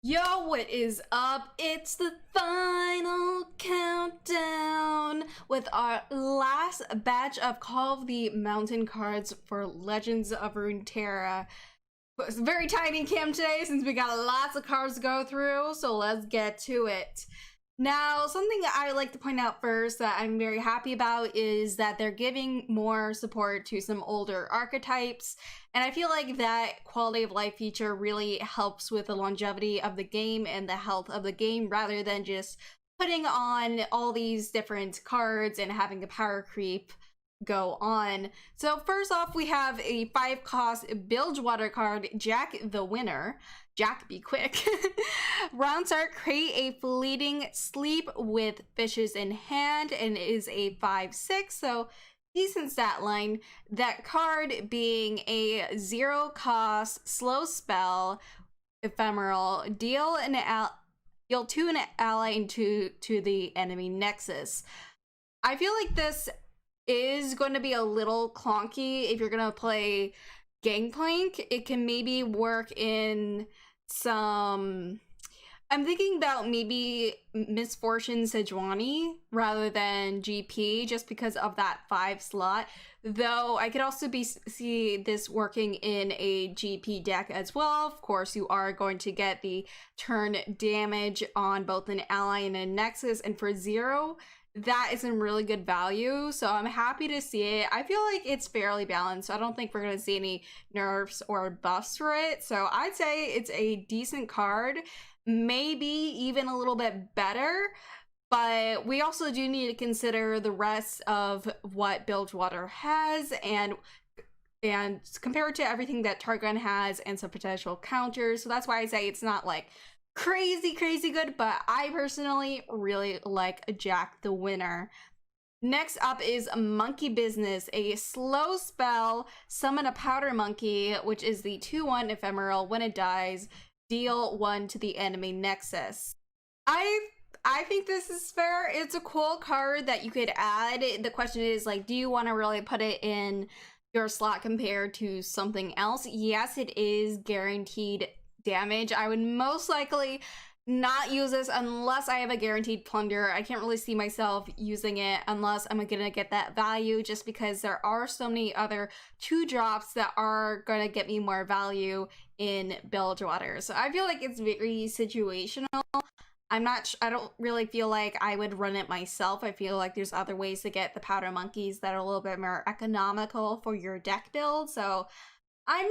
Yo, what is up? It's the final countdown with our last batch of Call of the Mountain cards for Legends of Runeterra. It's a very tiny cam today since we got lots of cards to go through, so let's get to it. Now, something I like to point out first that I'm very happy about is that they're giving more support to some older archetypes, and I feel like that quality of life feature really helps with the longevity of the game and the health of the game rather than just putting on all these different cards and having a power creep go on. So first off, we have a 5-cost Bilgewater card, Jack the Winner. Jack, be quick. Round start, create a fleeting sleep with fishes in hand, and it is a 5/6, so decent stat line. That card being a 0-cost slow spell, ephemeral, deal to an ally and to the enemy nexus. I feel like this is going to be a little clunky if you're going to play Gangplank. It can maybe work in some... I'm thinking about maybe Misfortune Sejuani rather than GP just because of that 5 slot. Though I could also see this working in a GP deck as well. Of course, you are going to get the turn damage on both an ally and a nexus, and for 0, that is in really good value, so I'm happy to see it. I feel like it's fairly balanced, so I don't think we're going to see any nerfs or buffs for it, so I'd say it's a decent card, maybe even a little bit better, but we also do need to consider the rest of what Bilgewater has and compare it to everything that Targon has and some potential counters, so that's why I say it's not like crazy good, but I personally really like Jack the Winner. Next up is Monkey Business, a slow spell, summon a powder monkey, which is the 2/1 ephemeral. When it dies, deal 1 to the enemy nexus. I think this is fair. It's a cool card that you could add. The question is, like, do you want to really put it in your slot compared to something else? Yes, it is guaranteed damage. I would most likely not use this unless I have a guaranteed plunder. I can't really see myself using it unless I'm gonna get that value, just because there are so many other 2-drops that are gonna get me more value in Bilgewater. So I feel like it's very situational. I don't really feel like I would run it myself. I feel like there's other ways to get the powder monkeys that are a little bit more economical for your deck build. So I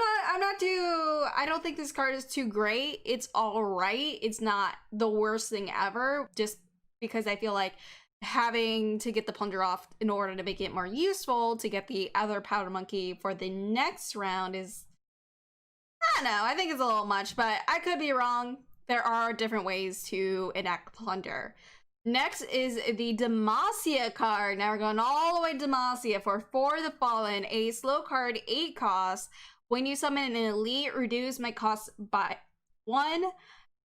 don't think this card is too great. It's all right. It's not the worst thing ever, just because I feel like having to get the plunder off in order to make it more useful to get the other powder monkey for the next round is, I don't know, I think it's a little much, but I could be wrong. There are different ways to enact plunder. Next is the Demacia card. Now we're going all the way to Demacia for the Fallen, a slow card, 8 costs. When you summon an elite, reduce my cost by 1.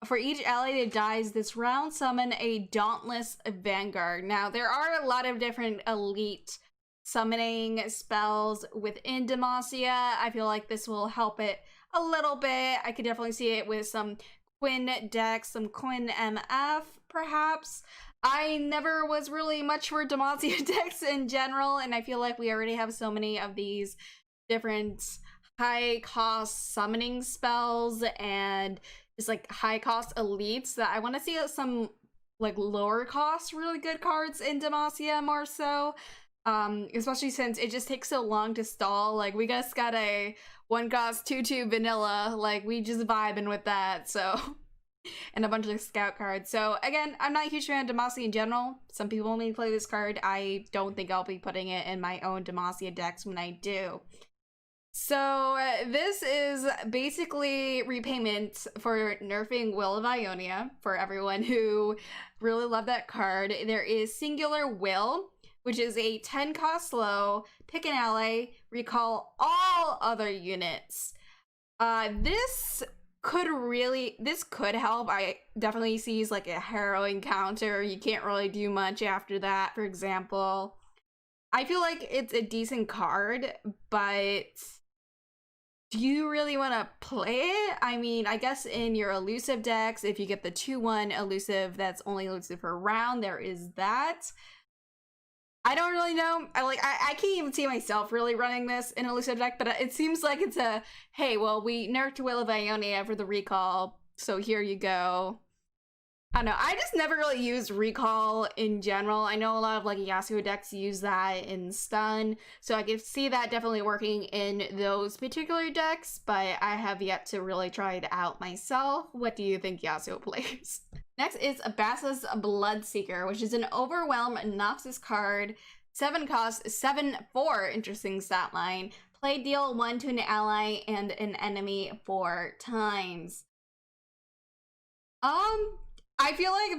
For each ally that dies this round, summon a Dauntless Vanguard. Now, there are a lot of different elite summoning spells within Demacia. I feel like this will help it a little bit. I could definitely see it with some Quinn decks, some Quinn MF, perhaps. I never was really much for Demacia decks in general, and I feel like we already have so many of these different high-cost summoning spells and just like high-cost elites that I want to see some like lower-cost really good cards in Demacia more so. Especially since it just takes so long to stall. Like, we just got a 1-cost 2/2 vanilla, like we just vibing with that, so and a bunch of scout cards. So again, I'm not a huge fan of Demacia in general. Some people only play this card. I don't think I'll be putting it in my own Demacia decks when I do. So this is basically repayment for nerfing Will of Ionia for everyone who really loved that card. There is Singular Will, which is a 10-cost slow, pick an ally, recall all other units. This could help. I definitely sees like a harrowing counter. You can't really do much after that, for example. I feel like it's a decent card, but do you really want to play it? I mean, I guess in your elusive decks, if you get the 2/1 elusive that's only elusive for a round, there is that. I don't really know. I can't even see myself really running this in elusive deck, but it seems like it's a, hey, well, we nerfed Will of Ionia for the recall, so here you go. I don't know. I just never really used recall in general. I know a lot of like Yasuo decks use that in stun, so I can see that definitely working in those particular decks, but I have yet to really try it out myself. What do you think, Yasuo players? Next is Bassa's Bloodseeker, which is an Overwhelm Noxus card. 7 cost, 7/4, interesting stat line. Play deal 1 to an ally and an enemy 4 times. I feel like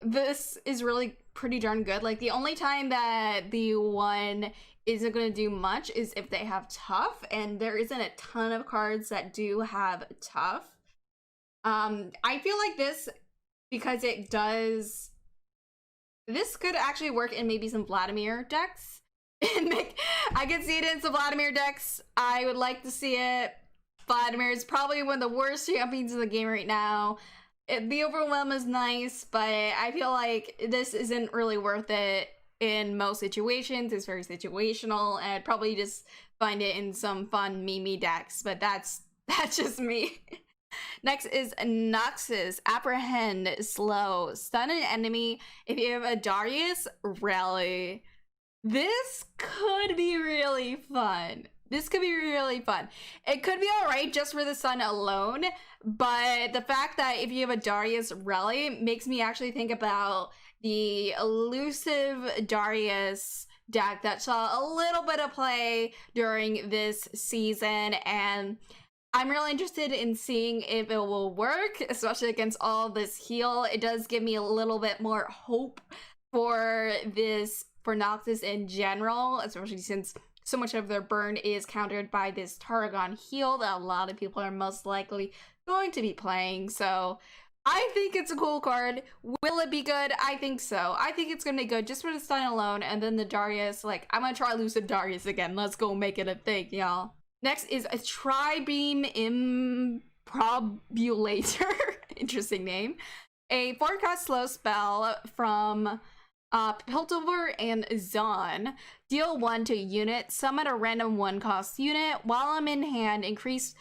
this is really pretty darn good. Like, the only time that the one isn't going to do much is if they have tough, and there isn't a ton of cards that do have tough. I feel like this, because it does, this could actually work in maybe some Vladimir decks. I could see it in some Vladimir decks. I would like to see it. Vladimir is probably one of the worst champions in the game right now. The Overwhelm is nice, but I feel like this isn't really worth it in most situations. It's very situational, and I'd probably just find it in some fun meme decks, but that's just me. Next is Noxus, Apprehend, Slow, stun an enemy if you have a Darius Rally. This could be really fun. This could be really fun. It could be alright just for the stun alone, but the fact that if you have a Darius Rally makes me actually think about the elusive Darius deck that saw a little bit of play during this season, and I'm really interested in seeing if it will work, especially against all this heal. It does give me a little bit more hope for this, for Noxus in general, especially since so much of their burn is countered by this Targon heal that a lot of people are most likely going to be playing. So I think it's a cool card. Will it be good? I think so. I think it's gonna be good just for the stun alone, and then the Darius, like, I'm gonna try elusive Darius again. Let's go make it a thing, y'all. Next is a Tri-Beam Improbulator. Interesting name. A 4-cost slow spell from Piltover and Zon. Deal 1 to unit. Summon a random 1-cost unit. While I'm in hand, increase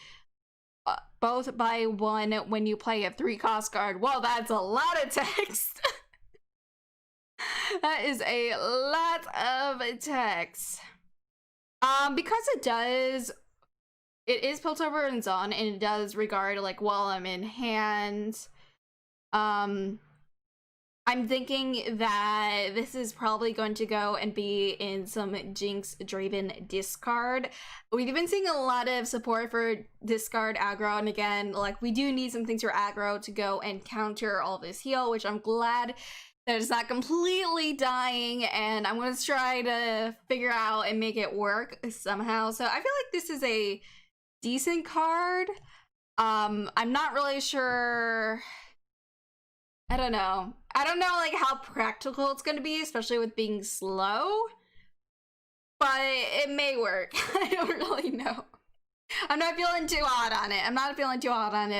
both by 1 when you play a 3-cost card. Well, that's a lot of text. That is a lot of text. Because it is Piltover and Zon, and it does regard, like, while I'm in hand. I'm thinking that this is probably going to go and be in some Jinx-driven discard. We've been seeing a lot of support for discard aggro, and again, like, we do need some things for aggro to go and counter all this heal, which I'm glad that it's not completely dying, and I'm going to try to figure out and make it work somehow. So I feel like this is a decent card. I'm not really sure. I don't know, like, how practical it's gonna be, especially with being slow, but it may work. I don't really know. I'm not feeling too hot on it.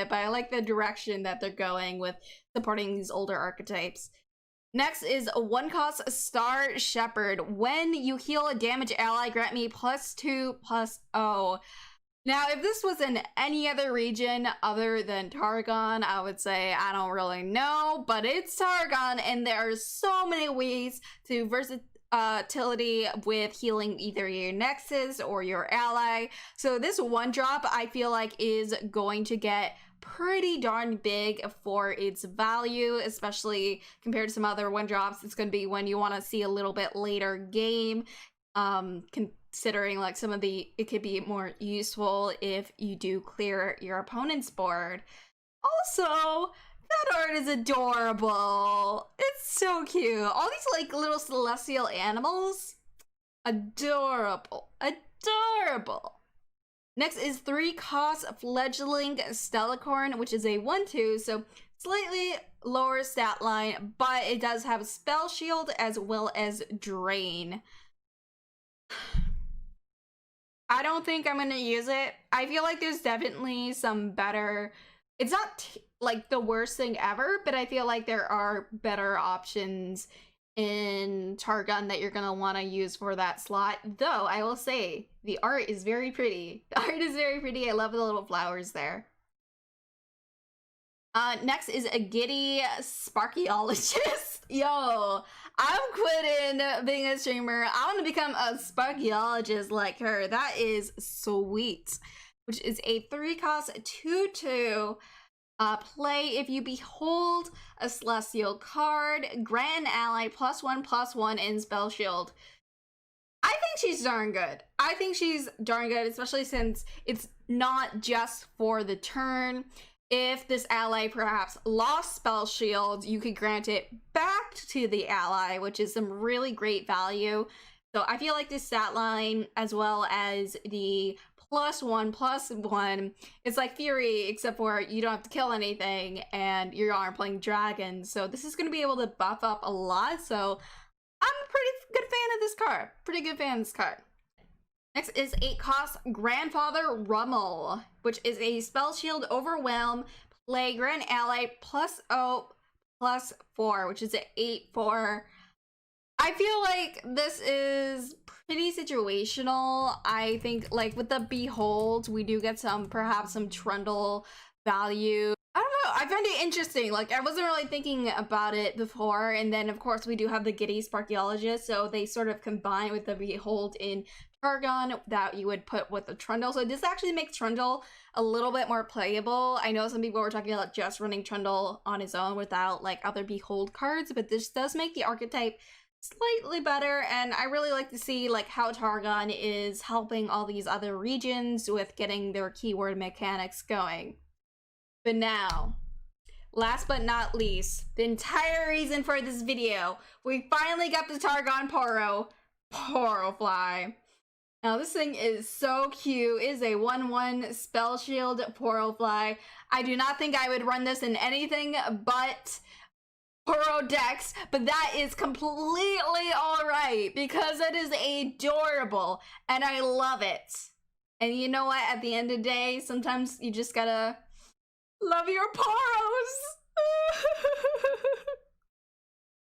But I like the direction that they're going with supporting these older archetypes. Next is a 1-cost Star Shepherd. When you heal a damaged ally, grant me +2/+0. Now, if this was in any other region other than Targon, I would say I don't really know, but it's Targon, and there are so many ways to versatility with healing either your Nexus or your ally. So this 1-drop, I feel like, is going to get pretty darn big for its value, especially compared to some other 1-drops. It's going to be when you want to see a little bit later game. Considering, like, some of it could be more useful if you do clear your opponent's board. Also, that art is adorable. It's so cute. All these, like, little celestial animals. Adorable. Next is 3-cost Fledgling Stellacorn, which is a 1/2, so slightly lower stat line, but it does have Spell Shield as well as Drain. I don't think I'm gonna use it. I feel like there's definitely some better, it's not like the worst thing ever, but I feel like there are better options in Targon that you're gonna want to use for that slot. Though I will say the art is very pretty. The art is very pretty. I love the little flowers there. Next is a giddy sparkyologist. Yo, I'm quitting being a streamer. I want to become a sparkyologist like her. That is sweet. Which is a 3-cost 2/2. Play if you behold a celestial card, grant an ally +1/+1 in spell shield. I think she's darn good. I think she's darn good, especially since it's not just for the turn. If this ally perhaps lost spell shield, you could grant it back to the ally, which is some really great value. So I feel like this stat line, as well as the +1/+1, it's like Fury, except for you don't have to kill anything and you aren't playing dragons. So this is going to be able to buff up a lot. So I'm a pretty good fan of this card. Pretty good fan of this card. Next is 8-cost Grandfather Rummel, which is a spell shield overwhelm. Play grant ally +0/+4, which is an 8/4. I feel like this is pretty situational. I think like with the behold, we do get some perhaps some trundle value. I don't know. I find it interesting. Like I wasn't really thinking about it before, and then of course we do have the giddy sparkyologist, so they sort of combine with the behold in Targon that you would put with the Trundle. So this actually makes Trundle a little bit more playable. I know some people were talking about just running Trundle on his own without like other behold cards, but this does make the archetype slightly better, and I really like to see like how Targon is helping all these other regions with getting their keyword mechanics going. But now, last but not least, the entire reason for this video, we finally got the Targon Porofly. Now this thing is so cute. It is a 1/1 spell shield Porofly. I do not think I would run this in anything but Poro decks, but that is completely alright because it is adorable and I love it. And you know what? At the end of the day, sometimes you just gotta love your Poros.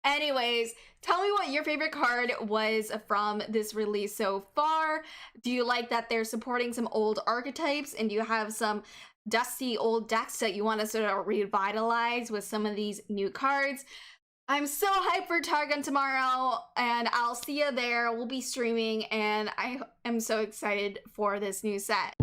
Anyways, tell me what your favorite card was from this release so far. Do you like that they're supporting some old archetypes, and do you have some dusty old decks that you want to sort of revitalize with some of these new cards? I'm so hyped for Targon tomorrow, and I'll see you there. We'll be streaming, and I am so excited for this new set.